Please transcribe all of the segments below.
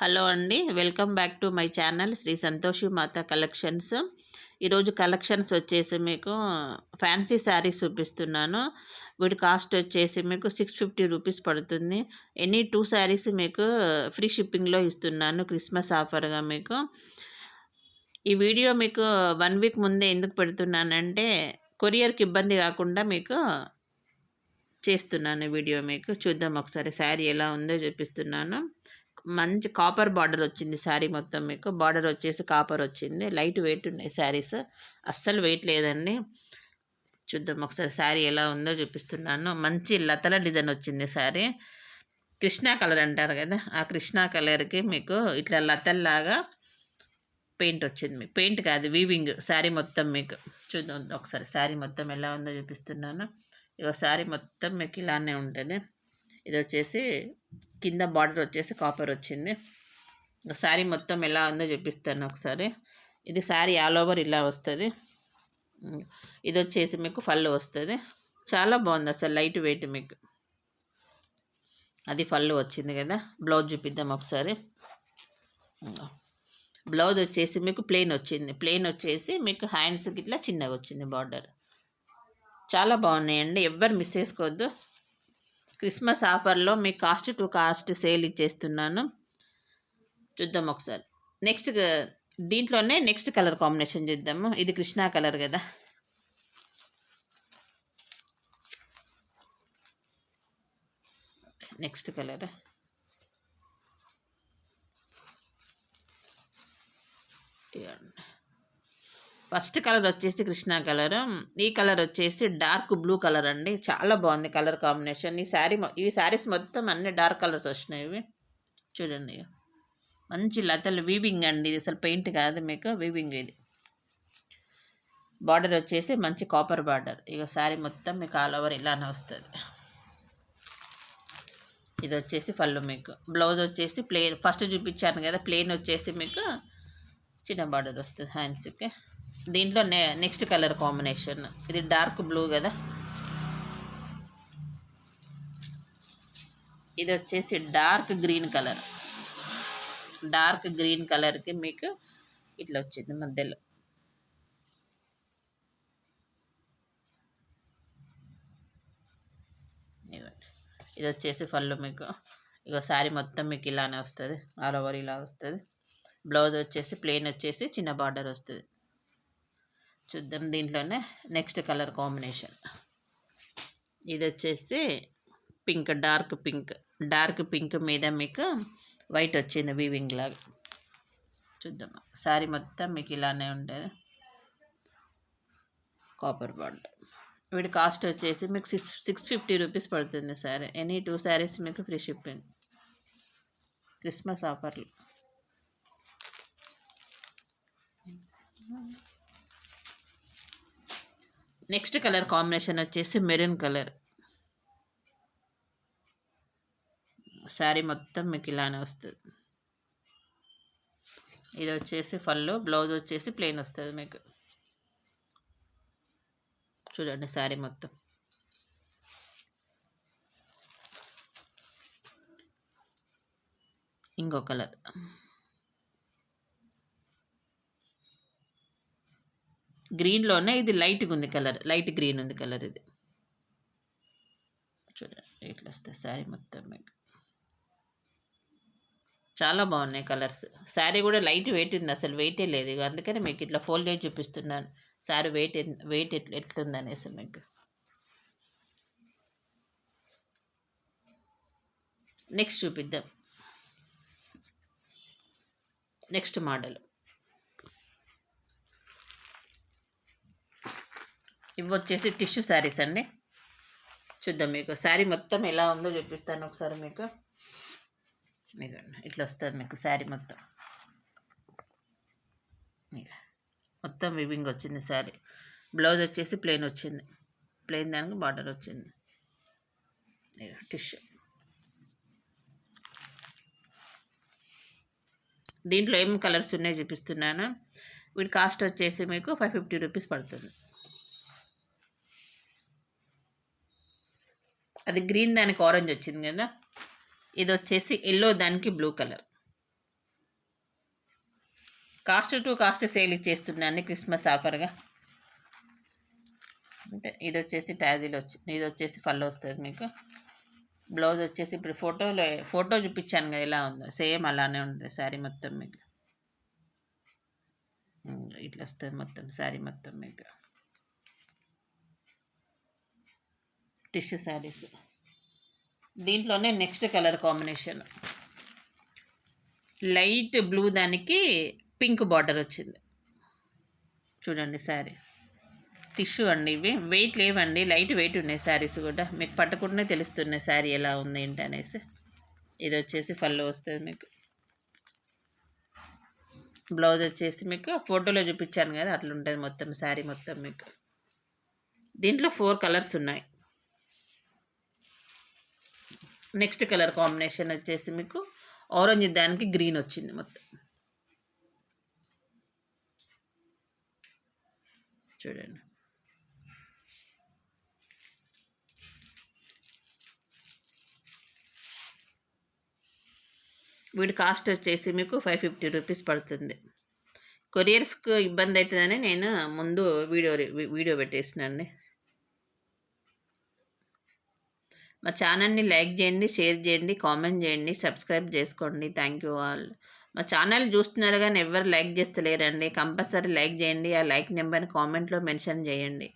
Hello అండి. Welcome back to my channel Shri Santoshi Mata collections. ఈరోజు collections వచ్చేసి మీకు ఫ్యాన్సీ శారీస్ చూపిస్తున్నాను. వీటి కాస్ట్ వచ్చేసి మీకు 650 రూపీస్ పడుతుంది. ఎనీ 2 శారీస్ మీకు ఫ్రీ షిప్పింగ్లో ఇస్తున్నాను క్రిస్మస్ ఆఫర్గా మీకు. ఈ వీడియో మీకు 1 వీక్ ముందే ఎందుకు పెడుతున్నానంటే కొరియర్కి ఇబ్బంది కాకుండా మీకు చేస్తున్నాను వీడియో. మీకు చూద్దాం ఒకసారి శారీ ఎలా ఉందో చూపిస్తున్నాను. మంచి కాపర్ బార్డర్ వచ్చింది శారీ మొత్తం. మీకు బార్డర్ వచ్చేసి కాపర్ వచ్చింది. లైట్ వెయిట్ ఉన్నాయి శారీస్, అస్సలు వెయిట్ లేదండి. చూద్దాం ఒకసారి శారీ ఎలా ఉందో చూపిస్తున్నాను. మంచి లతల డిజైన్ వచ్చింది శారీ. కృష్ణా కలర్ అంటారు కదా, ఆ కృష్ణా కలర్కి మీకు ఇట్లా లతల్లాగా పెయింట్ వచ్చింది. మీకు పెయింట్ కాదు, వీవింగ్ శారీ మొత్తం. మీకు చూద్దాం ఒకసారి శారీ మొత్తం ఎలా ఉందో చూపిస్తున్నాను. ఇక శారీ మొత్తం మీకు ఇలానే ఉంటుంది. ఇది వచ్చేసి కింద బార్డర్ వచ్చేసి కాపర్ వచ్చింది. శారీ మొత్తం ఎలా ఉందో చూపిస్తాను ఒకసారి. ఇది శారీ ఆల్ ఓవర్ ఇలా వస్తుంది. ఇది వచ్చేసి మీకు పళ్ళు వస్తుంది. చాలా బాగుంది అసలు, లైట్ వెయిట్. మీకు అది పళ్ళు వచ్చింది కదా. బ్లౌజ్ చూపిద్దాం ఒకసారి. బ్లౌజ్ వచ్చేసి మీకు ప్లెయిన్ వచ్చింది. ప్లెయిన్ వచ్చేసి మీకు హ్యాండ్స్కి ఇట్లా చిన్నగా వచ్చింది బార్డర్. చాలా బాగున్నాయండి, ఎవ్వరు మిస్ చేసుకోవద్దు. క్రిస్మస్ ఆఫర్లో మీకు కాస్ట్ టు కాస్ట్ సేల్ ఇచ్చేస్తున్నాను. చూద్దాం ఒకసారి. నెక్స్ట్ దీంట్లోనే నెక్స్ట్ కలర్ కాంబినేషన్ చూద్దాము. ఇది కృష్ణా కలర్ కదా. నెక్స్ట్ కలర్ ఫస్ట్ కలర్ వచ్చేసి కృష్ణా కలర్. ఈ కలర్ వచ్చేసి డార్క్ బ్లూ కలర్ అండి. చాలా బాగుంది కలర్ కాంబినేషన్. ఈ శారీస్ మొత్తం అన్ని డార్క్ కలర్స్ వచ్చినాయి. ఇవి చూడండి, మంచి లతలు వీవింగ్ అండి. ఇది అసలు పెయింట్ కాదు, మీకు వీవింగ్. ఇది బార్డర్ వచ్చేసి మంచి కాపర్ బార్డర్. ఇక శారీ మొత్తం మీకు ఆల్ ఓవర్ ఇలానే వస్తుంది. ఇది వచ్చేసి పళ్ళు. మీకు బ్లౌజ్ వచ్చేసి ప్లెయిన్, ఫస్ట్ చూపించాను కదా ప్లెయిన్ వచ్చేసి మీకు చిన్న బార్డర్ వస్తుంది హ్యాండ్స్కి. దీంట్లో నెక్స్ట్ కలర్ కాంబినేషన్ ఇది డార్క్ బ్లూ కదా. ఇది వచ్చేసి dark green colour. Dark green కలర్కి మీకు ఇట్లా వచ్చింది మధ్యలో. ఇది వచ్చేసి పళ్ళు. మీకు ఇక శారీ మొత్తం మీకు ఇలానే వస్తుంది, ఆల్ ఓవర్ ఇలా వస్తుంది. బ్లౌజ్ వచ్చేసి ప్లెయిన్ వచ్చేసి చిన్న బార్డర్ వస్తుంది. చూద్దాం దీంట్లోనే నెక్స్ట్ కలర్ కాంబినేషన్. ఇది వచ్చేసి pink, dark pink. Dark pink మీద మీకు వైట్ వచ్చింది వీవింగ్ లాగా. చూద్దాం శారీ మొత్తం మీకు ఇలానే ఉంటుంది, కాపర్ బార్డర్. వీటి కాస్ట్ వచ్చేసి మీకు 650 రూపీస్ పడుతుంది సారీ. ఎనీ 2 శారీస్ మీకు ఫ్రీ షిప్పింగ్ క్రిస్మస్ ఆఫర్లు. నెక్స్ట్ కలర్ కాంబినేషన్ వచ్చేసి మెరూన్ కలర్. శారీ మొత్తం మీకు ఇలానే వస్తుంది. ఇది వచ్చేసి పళ్ళు. బ్లౌజ్ వచ్చేసి ప్లెయిన్ వస్తుంది మీకు. చూడండి శారీ మొత్తం. ఇంకో కలర్ గ్రీన్లోనే, ఇది లైట్గా ఉంది కలర్, లైట్ గ్రీన్ ఉంది కలర్. ఇది చూడండి ఇట్లా వస్తుంది శారీ మొత్తం మీకు. చాలా బాగున్నాయి కలర్స్. శారీ కూడా లైట్ వెయిట్ ఉంది, అసలు వెయిటే లేదు. ఇక అందుకని మీకు ఇట్లా ఫోల్డేజ్ చూపిస్తున్నాను. శారీ వెయిట్ ఎట్లుంది అనేసి మీకు. నెక్స్ట్ చూపిద్దాం. నెక్స్ట్ మోడల్ ఇవి వచ్చేసి టిష్యూ శారీస్ అండి. చూద్దాం మీకు శారీ మొత్తం ఎలా ఉందో చూపిస్తాను ఒకసారి. మీకు ఇట్లా వస్తుంది మీకు శారీ మొత్తం. మొత్తం వివింగ్ వచ్చింది శారీ. బ్లౌజ్ వచ్చేసి ప్లెయిన్ వచ్చింది. ప్లెయిన్ దానికి బార్డర్ వచ్చింది. టిష్యూ. దీంట్లో ఏం కలర్స్ ఉన్నాయో చూపిస్తున్నాను. వీటి కాస్ట్ వచ్చేసి మీకు 550 రూపీస్ పడుతుంది. అది గ్రీన్ దానికి ఆరెంజ్ వచ్చింది కదా. ఇది వచ్చేసి ఎల్లో దానికి blue colour. Cost to cost sale ఇచ్చేస్తున్నాండి క్రిస్మస్ ఆఫర్గా. అంటే ఇది వచ్చేసి ట్యాజీలు ఇది వచ్చేసి పళ్ళు వస్తుంది మీకు. బ్లౌజ్ వచ్చేసి ఇప్పుడు ఫోటో చూపించాను కదా ఎలా ఉందో సేమ్ అలానే ఉంది శారీ మొత్తం మీకు. ఇట్లా వస్తుంది మొత్తం శారీ మొత్తం మీకు. టిష్యూ శారీస్. దీంట్లోనే next colour combination light blue దానికి పింక్ బార్డర్ వచ్చింది చూడండి శారీ. టిష్యూ అండి ఇవి, వెయిట్ లేవండి, లైట్ వెయిట్ ఉన్నాయి శారీస్ కూడా. మీకు పట్టుకుంటూనే తెలుస్తున్నాయి శారీ ఎలా ఉంది ఏంటి అనేసి. ఇది వచ్చేసి పళ్ళు వస్తుంది మీకు. బ్లౌజ్ వచ్చేసి మీకు ఫోటోలో చూపించాను కదా అట్లా ఉంటుంది మొత్తం శారీ మొత్తం మీకు. దీంట్లో 4 కలర్స్ ఉన్నాయి. నెక్స్ట్ కలర్ కాంబినేషన్ వచ్చేసి మీకు ఆరెంజ్ దానికి గ్రీన్ వచ్చింది మొత్తం చూడండి. వీటి కాస్ట్ వచ్చేసి మీకు 550 రూపీస్ పడుతుంది. కొరియర్స్కి ఇబ్బంది అవుతుందని నేను ముందు వీడియో పెట్టేసినండి. మా ఛానల్ని లైక్ చేయండి, షేర్ చేయండి, కామెంట్ చేయండి, సబ్స్క్రైబ్ చేసుకోండి. Thank you all. మా ఛానల్ చూస్తున్నారు కానీ ఎవరు లైక్ చేస్తలేరండి. కంపల్సరీ లైక్ చేయండి. ఆ లైక్ నెంబర్ని కామెంట్లో మెన్షన్ చేయండి.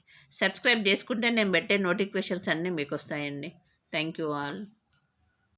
సబ్స్క్రైబ్ చేసుకుంటే నేను పెట్టే నోటిఫికేషన్స్ అన్నీ మీకు వస్తాయండి. Thank you all.